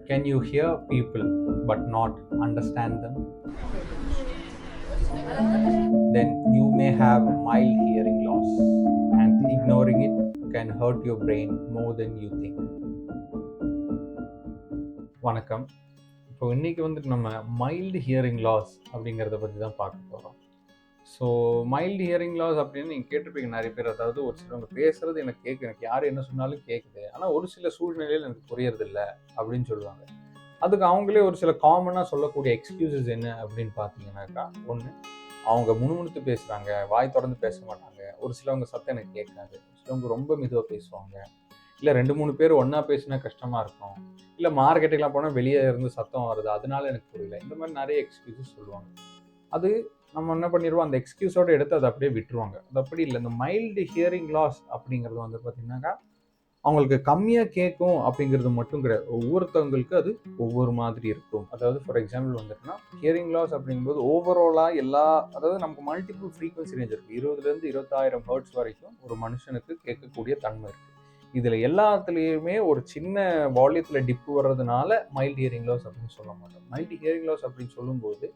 Can you hear people but not understand them? Then you may have mild hearing loss, and ignoring it can hurt your brain more than you think. வணக்கம். இப்போ இன்னைக்கு வந்துட்டு நம்ம mild hearing loss அப்படிங்கிறத பற்றி தான் பார்க்க போகிறோம். ஸோ மைல்டு ஹியரிங் லாஸ் அப்படின்னு நீங்கள் கேட்டிருப்பீங்க நிறைய பேர். அதாவது ஒரு சிலவங்க பேசுறது எனக்கு கேட்குது, எனக்கு யார் என்ன சொன்னாலும் கேட்குது, ஆனால் ஒரு சில சூழ்நிலையில் எனக்கு புரியறதில்ல அப்படின்னு சொல்லுவாங்க. அதுக்கு அவங்களே ஒரு சில காமனாக சொல்லக்கூடிய எக்ஸ்கியூசஸ் என்ன அப்படின்னு பார்த்தீங்கன்னாக்கா, ஒன்று, அவங்க முணுமுணுத்து பேசுகிறாங்க, வாய் திறந்து பேச மாட்டாங்க. ஒரு சிலவங்க சத்தம் எனக்கு கேட்காது, ஒரு சிலவங்க ரொம்ப மெதுவாக பேசுவாங்க, இல்லை 2-3 பேர் ஒன்றா பேசினா கஷ்டமாக இருக்கும், இல்லை மார்க்கெட்டுக்கெலாம் போனால் வெளியே இருந்து சத்தம் வருது அதனால எனக்கு புரியல. இந்த மாதிரி நிறைய எக்ஸ்கியூசஸ் சொல்லுவாங்க. அது நம்ம என்ன பண்ணிடுவோம், அந்த எக்ஸ்கியூஸோடு எடுத்து அதை அப்படியே விட்டுருவாங்க. அது அப்படி இல்லை. இந்த மைல்டு ஹியரிங் லாஸ் அப்படிங்கிறது வந்து பார்த்தீங்கன்னாக்கா, அவங்களுக்கு கம்மியாக கேட்கும் அப்படிங்கிறது மட்டும் கிடையாது. ஒவ்வொருத்தவங்களுக்கு அது ஒவ்வொரு மாதிரி இருக்கும். அதாவது ஃபார் எக்ஸாம்பிள் வந்துட்டுனா, ஹியரிங் லாஸ் அப்படிங்கும்போது ஓவராலாக அதாவது நமக்கு மல்டிபிள் ஃப்ரீக்வன்சி ரேஞ்ச் இருக்குது. 20,000 20,000 ஹெர்ட்ஸ் வரைக்கும் ஒரு மனுஷனுக்கு கேட்கக்கூடிய தன்மை இருக்குது. இதில் எல்லாத்துலேயுமே ஒரு சின்ன வால்யூத்தில் டிப்பு வர்றதுனால மைல்டு ஹியரிங் லாஸ் அப்படின்னு சொல்ல மாட்டோம். மைல்டு ஹியரிங் லாஸ் அப்படின்னு சொல்லும்போது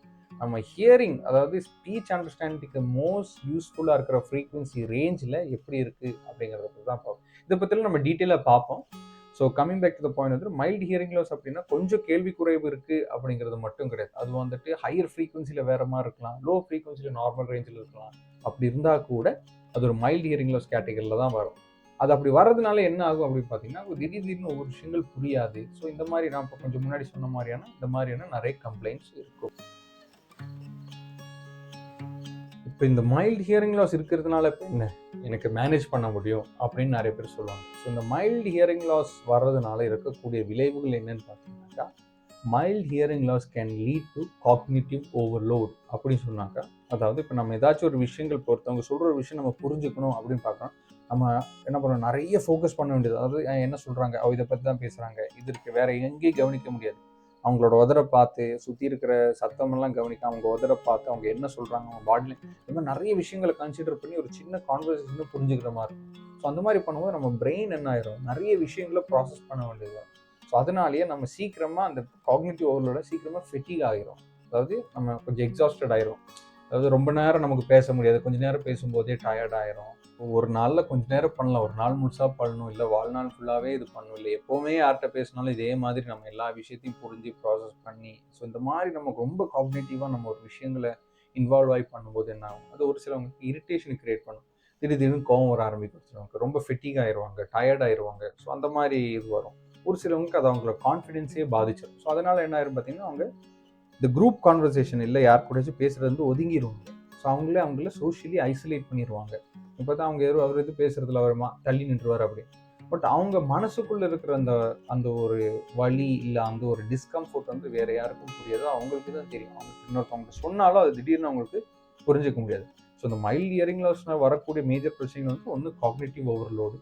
நம்ம ஹியரிங், அதாவது ஸ்பீச் அண்டர்ஸ்டாண்டிங்க்கு மோஸ்ட் யூஸ்ஃபுல்லாக இருக்கிற ஃப்ரீக்வன்சி ரேஞ்சில் எப்படி இருக்குது அப்படிங்கிறத பற்றி தான் பார்ப்போம். இதை பற்றிலாம் நம்ம டீட்டெயிலாக பார்ப்போம். So coming back to the point வந்து, மைல்டு ஹியரிங் லாஸ் அப்படின்னா கொஞ்சம் கேள்வி குறைவு இருக்குது அப்படிங்கிறது மட்டும் கிடையாது. அது வந்துட்டு ஹையர் ஃப்ரீக்வன்சியில் வேறு மாதிரி இருக்கலாம், லோ ஃப்ரீக்வன்சியில் நார்மல் ரேஞ்சில் இருக்கலாம். அப்படி இருந்தால் கூட அது ஒரு மைல்டு ஹியரிங் லாஸ் கேட்டகரியில் தான் வரும். அது அப்படி வர்றதுனால என்ன ஆகும் அப்படின்னு பார்த்தீங்கன்னா, திடீர்னு ஒவ்வொரு விஷயங்கள் புரியாது. ஸோ இந்த மாதிரி நான் இப்போ கொஞ்சம் முன்னாடி சொன்ன மாதிரியான இந்த மாதிரியான நிறைய கம்ப்ளைண்ட்ஸ் இருக்கும். இப்போ இந்த மைல்டு ஹியரிங் லாஸ் இருக்கிறதுனால இப்போ என்ன, எனக்கு மேனேஜ் பண்ண முடியும் அப்படின்னு நிறைய பேர் சொல்லுவாங்க. ஸோ இந்த மைல்டு ஹியரிங் லாஸ் வர்றதுனால இருக்கக்கூடிய விளைவுகள் என்னன்னு பார்த்தீங்கன்னாக்கா, mild hearing loss can lead to cognitive overload அப்படின்னு சொன்னாக்கா, அதாவது இப்போ நம்ம ஏதாச்சும் ஒரு விஷயங்கள் பொறுத்தவங்க சொல்கிற ஒரு விஷயம் நம்ம புரிஞ்சுக்கணும் அப்படின்னு பார்க்குறோம். நம்ம என்ன பண்ணுறோம், நிறைய ஃபோக்கஸ் பண்ண வேண்டியது. அதாவது என்ன சொல்கிறாங்க, இதை பற்றி தான் பேசுகிறாங்க, இது இருக்குது, வேறு எங்கேயும் கவனிக்க முடியாது. அவங்களோட உதரை பார்த்து, சுற்றி இருக்கிற சத்தமெல்லாம் கவனிக்க, அவங்க உதரை பார்த்து அவங்க என்ன சொல்கிறாங்க, அவங்க பாடியில் இந்த மாதிரி நிறைய விஷயங்களை கன்சிடர் பண்ணி ஒரு சின்ன கான்வர்சேஷனை புரிஞ்சுக்கிற மாதிரி இருக்கும். ஸோ அந்த மாதிரி பண்ணும்போது நம்ம பிரெயின் என்ன ஆயிரும், நிறைய விஷயங்களை ப்ராசஸ் பண்ண வேண்டியது வரும். ஸோ அதனாலேயே நம்ம சீக்கிரமாக அந்த காக்னிட்டிவ் ஓவர்லோட சீக்கிரமாக ஃபெட்டிக் ஆகிரும். அதாவது நம்ம கொஞ்சம் எக்ஸாஸ்டட் ஆயிரும். அதாவது ரொம்ப நேரம் நமக்கு பேச முடியாது, கொஞ்சம் நேரம் பேசும்போதே டயர்ட் ஆயிரும். ஒரு நாளில் கொஞ்சம் நேரம் பண்ணலாம், ஒரு நாள் முழுசாக பண்ணணும், இல்லை வாழ்நாள் ஃபுல்லாகவே இது பண்ணணும், இல்லை எப்போவுமே யார்கிட்ட பேசினாலும் இதே மாதிரி நம்ம எல்லா விஷயத்தையும் புரிஞ்சு ப்ராசஸ் பண்ணி, ஸோ இந்த மாதிரி நமக்கு ரொம்ப காக்னிட்டிவாக நம்ம ஒரு விஷயங்களை இன்வால்வ் ஆகி பண்ணும்போது என்ன ஆகும், அது ஒரு சிலவங்களுக்கு இரிட்டேஷன் கிரியேட் பண்ணும். திடீர்னு கோவம் வர ஆரம்பிக்கும், சிலவங்க ரொம்ப ஃபெட்டிக் ஆயிடுவாங்க, டயர்ட் ஆயிடுவாங்க. ஸோ அந்த மாதிரி இது வரும். ஒரு சிலவங்களுக்கு அது அவங்களோட கான்ஃபிடென்ஸே பாதிச்சிடும். ஸோ அதனால் என்ன ஆயிரும் பார்த்தீங்கன்னா, அவங்க இந்த குரூப் கான்வர்சேஷன் இல்லை யார் கூடச்சும் பேசுகிறது வந்து ஒதுங்கிடுவாங்க. ஸோ அவங்கள சோஷியலி ஐசோலேட் பண்ணிடுவாங்க. இப்போ தான் அவங்க அவர் எது பேசுறதுல வருமா, தள்ளி நின்றுவார் அப்படி. பட் அவங்க மனசுக்குள்ளே இருக்கிற அந்த அந்த ஒரு வலி இல்லை அந்த ஒரு டிஸ்கம்ஃபர்ட் வந்து வேற யாருக்கும் புரியாது, அவங்களுக்கு தான் தெரியும். அவங்க இன்னொருத்தவங்க சொன்னாலும் அது திடீர்னு அவங்களுக்கு புரிஞ்சிக்க முடியாது. ஸோ இந்த மைல்டு ஹியரிங் லாஸ்னால் வரக்கூடிய மேஜர் பிரச்சனைகள் வந்து ஒன்று காக்னிட்டிவ் ஓவர்லோடு,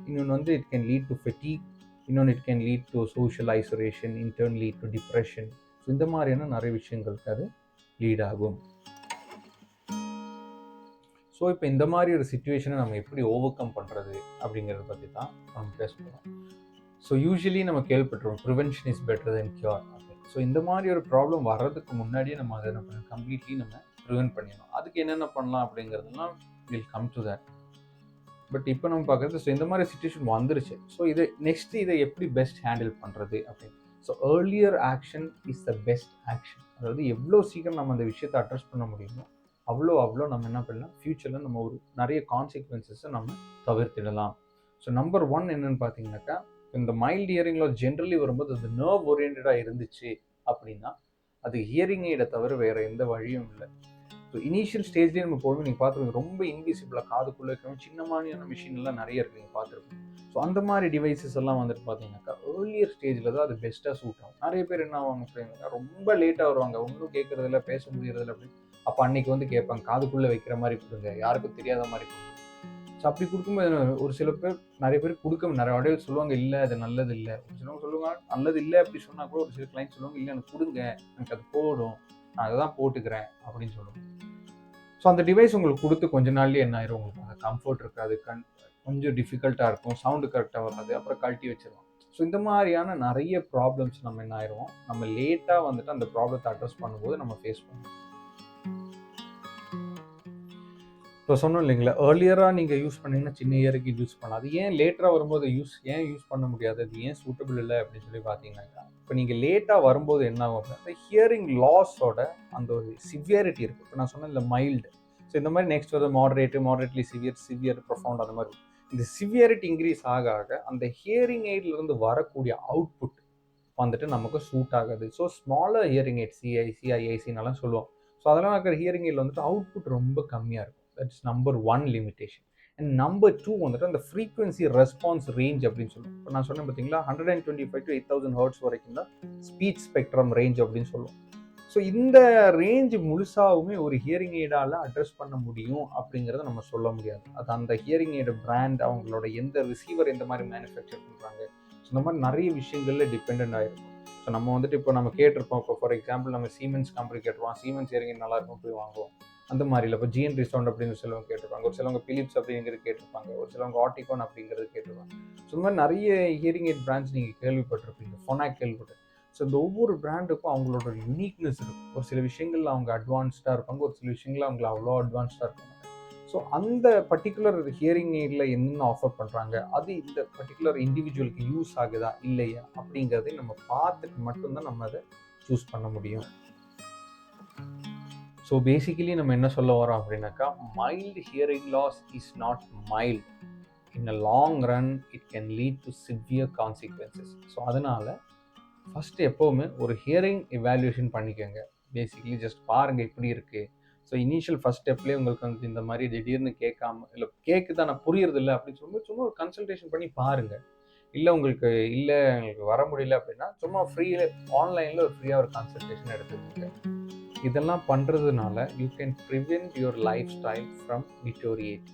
இன்னொன்று வந்து it can lead to fatigue, இன்னொன்று it can lead to social isolation, in turn lead to depression. So இந்த மாதிரியான நிறைய விஷயங்களுக்கு அது லீட் ஆகும். ஸோ இப்போ இந்த மாதிரி ஒரு சுச்சுவேஷனை நம்ம எப்படி ஓவர் கம் பண்ணுறது அப்படிங்கிறத பற்றி தான் நம்ம பேச போகிறோம். ஸோ யூஸ்வலி நம்ம கேள்விப்பட்டிருவோம், prevention is better than cure அப்படின்னு. ஸோ இந்த மாதிரி ஒரு ப்ராப்ளம் வர்றதுக்கு முன்னாடியே நம்ம அதை என்ன பண்ணணும், கம்ப்ளீட்லி நம்ம ப்ரிவென்ட் பண்ணிடணும். அதுக்கு என்னென்ன பண்ணலாம் அப்படிங்கிறதுலாம் will come to that. But இப்போ நம்ம பார்க்குறது, ஸோ இந்த மாதிரி சுச்சுவேஷன் வந்துருச்சு. ஸோ இதை எப்படி பெஸ்ட் ஹேண்டில் பண்ணுறது அப்படின்னு. So earlier action is the best action. அதாவது எவ்வளோ சீக்கிரம் நம்ம அந்த விஷயத்தை அட்ரஸ் பண்ண முடியுமோ அவ்வளோ நம்ம என்ன பண்ணலாம், ஃப்யூச்சரில் நம்ம ஒரு நிறைய கான்சிக்வன்சஸை நம்ம தவிர்த்திடலாம். ஸோ நம்பர் 1 என்னன்னு பார்த்தீங்கன்னாக்கா, இந்த மைல்டு ஹியரிங் லாஸ் ஜென்ரலி வரும்போது அது நர்வ் ஓரியன்டாக இருந்துச்சு அப்படின்னா அது ஹியரிங் எய்டை தவிர வேறு எந்த வழியும் இல்லை. ஸோ இனிஷியல் ஸ்டேஜ்லேயே நம்ம போடுவோம். நீங்கள் பார்த்துருங்க, ரொம்ப இன்விசிபிளாக காதுக்குள்ளே இருக்கிற சின்னமான மிஷின்லாம் நிறைய இருக்குது, நீங்கள் பார்த்துருப்போம். ஸோ அந்த மாதிரி டிவைசஸ் எல்லாம் வந்துட்டு பார்த்தீங்கன்னாக்கா ஏர்லியர் ஸ்டேஜில் தான் அது பெஸ்ட்டாக சூட் ஆகும். நிறைய பேர் என்ன ஆவாங்க அப்படின்னா, ரொம்ப லேட்டாக வருவாங்க, ஒன்றும் கேட்குறதில்ல, பேச முடியறதில்ல அப்படின்னு. அப்போ அன்னைக்கு வந்து கேட்பாங்க, காதுக்குள்ளே வைக்கிற மாதிரி கொடுங்க, யாருக்கும் தெரியாத மாதிரி கொடுங்க. ஸோ அப்படி கொடுக்கும்போது ஒரு சில பேர், நிறைய பேர் நிறைய வாட்டி சொல்லுவாங்க, இல்லை அது நல்லது இல்லை. ஒரு சிலவங்க சொல்லுவாங்க நல்லது இல்லை அப்படி சொன்னால் கூட ஒரு சில கிளைண்ட் சொல்லுவாங்க, இல்லை எனக்கு கொடுங்க, எனக்கு அது போடும், நான் அதை தான் போட்டுக்கிறேன் அப்படின்னு சொல்லுவாங்க. ஸோ அந்த டிவைஸ் உங்களுக்கு கொடுத்து கொஞ்ச நாள்லேயே என்ன ஆயிரும், உங்களுக்கு அந்த கம்ஃபர்ட் இருக்காது, கொஞ்சம் டிஃபிகல்ட்டாக இருக்கும், சவுண்டு கரெக்டாக வராது, அப்புறம் கழட்டி வச்சிடலாம். ஸோ ஸோ இந்த மாதிரியான நிறைய ப்ராப்ளம்ஸ் நம்ம என்ன ஆயிடுவோம், நம்ம லேட்டாக வந்துட்டு அந்த ப்ராப்ளத்தை அட்ரஸ் பண்ணும்போது நம்ம ஃபேஸ் பண்ணுவோம். இப்போ சொன்னோம் இல்லைங்களா, ஏர்லியராக நீங்கள் யூஸ் பண்ணீங்கன்னா சின்ன இயருக்கு யூஸ் பண்ணலாம். அது ஏன் லேட்டராக வரும்போது யூஸ் பண்ண முடியாது, அது ஏன் சூட்டபிள் இல்லை அப்படின்னு சொல்லி பார்த்தீங்கன்னா, இப்போ நீங்கள் லேட்டாக வரும்போது என்ன ஆகும் அப்படின்னா, அந்த ஹியரிங் லாஸோட அந்த ஒரு சிவியரிட்டி இருக்குது. இப்போ நான் சொன்னேன் இல்லை மைல்டு, ஸோ இந்த மாதிரி நெக்ஸ்ட் வந்து மாடரேட்லி சிவியர் ப்ரொஃபவுண்ட், அந்த மாதிரி இந்த சிவியரிட்டி இன்க்ரீஸ் ஆக ஆக அந்த ஹியரிங் எய்ட்லேருந்து வரக்கூடிய அவுட்புட் வந்துட்டு நமக்கு சூட் ஆகாது. ஸோ ஸ்மாலர் ஹியரிங் எய்ட் ஐஐசின்னெல்லாம் சொல்லுவோம். ஸோ அதெல்லாம் இருக்கிற ஹியரிங் எய்டில் வந்துட்டு அவுட்புட் ரொம்ப கம்மியாக இருக்கும். That's number 1 limitation. And number 2 வந்துட்டு அந்த ஃப்ரீக்வன்சி ரெஸ்பான்ஸ் ரேஞ்ச் அப்படின்னு சொல்லுவோம். இப்போ நான் சொன்னேன் பார்த்தீங்களா, 125 to 8000 ஹெர்ட்ஸ் வரைக்கும் தான் ஸ்பீச் ஸ்பெக்ட்ரம் ரேஞ்ச் அப்படின்னு சொல்லுவோம். ஸோ இந்த ரேஞ்ச் முழுசாவுமே ஒரு ஹியரிங் எய்டால் அட்ரஸ் பண்ண முடியும் அப்படிங்கிறத நம்ம சொல்ல முடியாது. அது அந்த ஹியரிங் எய்டு பிராண்ட், அவங்களோட எந்த ரிசீவர் எந்த மாதிரி மேனுஃபேக்சர் பண்ணுறாங்க, ஸோ இந்த மாதிரி நிறைய விஷயங்களில் டிபெண்ட் ஆகிருக்கும். ஸோ நம்ம வந்துட்டு இப்போ நம்ம கேட்டிருப்போம், இப்போ ஃபார் எக்ஸாம்பிள் நம்ம சீமென்ஸ் கம்பெனி கேட்டுருவோம், சீமென்ஸ் ஹியரிங் எய்ட் நல்லா இருக்கும் போய் வாங்குவோம். அந்த மாதிரி இல்லை, இப்போ ஜிஎன் ரிசவுண்ட் அப்படின்னு சிலவங்க கேட்டிருப்பாங்க, ஒரு சிலவங்க பிலிப்ஸ் அப்படிங்கிறது கேட்டிருப்பாங்க, ஒரு சிலவங்க ஆர்டிகான் அப்படிங்கிறது கேட்டிருப்பாங்க. ஸோ இந்த மாதிரி நிறைய ஹியரிங் எய்ட் பிராண்ட்ஸ் நீங்கள் கேள்விப்பட்டிருப்பீங்க, ஃபோனாக் கேள்விப்பட்டிருப்பீங்க. ஸோ இந்த ஒவ்வொரு பிராண்டுக்கும் அவங்களோட யூனிக்னஸ் இருக்கும். ஒரு சில விஷயங்கள்ல அவங்க அட்வான்ஸ்டாக இருப்பாங்க, ஒரு சில விஷயங்கள்ல அவங்க அவ்வளோ அட்வான்ஸ்டாக இருப்பாங்க. ஸோ அந்த பர்டிகுலர் ஹியரிங் எய்டில் என்னென்ன ஆஃபர் பண்ணுறாங்க, அது இந்த பர்டிகுலர் இண்டிவிஜுவலுக்கு யூஸ் ஆகுதா இல்லையா அப்படிங்கிறதை நம்ம பார்த்துட்டு மட்டும்தான் நம்ம அதை சூஸ் பண்ண முடியும். ஸோ பேசிக்கலி நம்ம என்ன சொல்ல வரோம் அப்படின்னாக்கா, mild hearing loss is not mild. In a long run it can lead to severe consequences. So அதனால் ஃபஸ்ட்டு எப்போவுமே ஒரு ஹியரிங் எவாலுவேஷன் பண்ணிக்கோங்க. பேசிக்கலி ஜஸ்ட் பாருங்கள் எப்படி இருக்குது. ஸோ இனிஷியல் ஃபஸ்ட் ஸ்டெப்லேயே உங்களுக்கு வந்து இந்த மாதிரி திடீர்னு கேட்காம, இல்லை கேட்குது ஆனால் புரியுறது இல்லை அப்படின்னு சொல்லும்போது சும்மா ஒரு கன்சல்டேஷன் பண்ணி பாருங்கள். இல்லை உங்களுக்கு வர முடியல அப்படின்னா சும்மா ஆன்லைனில் ஒரு ஃப்ரீயாக ஒரு கன்சல்டேஷன் எடுத்துக்கோங்க. இதெல்லாம் பண்ணுறதுனால you can prevent your life style from deteriorate.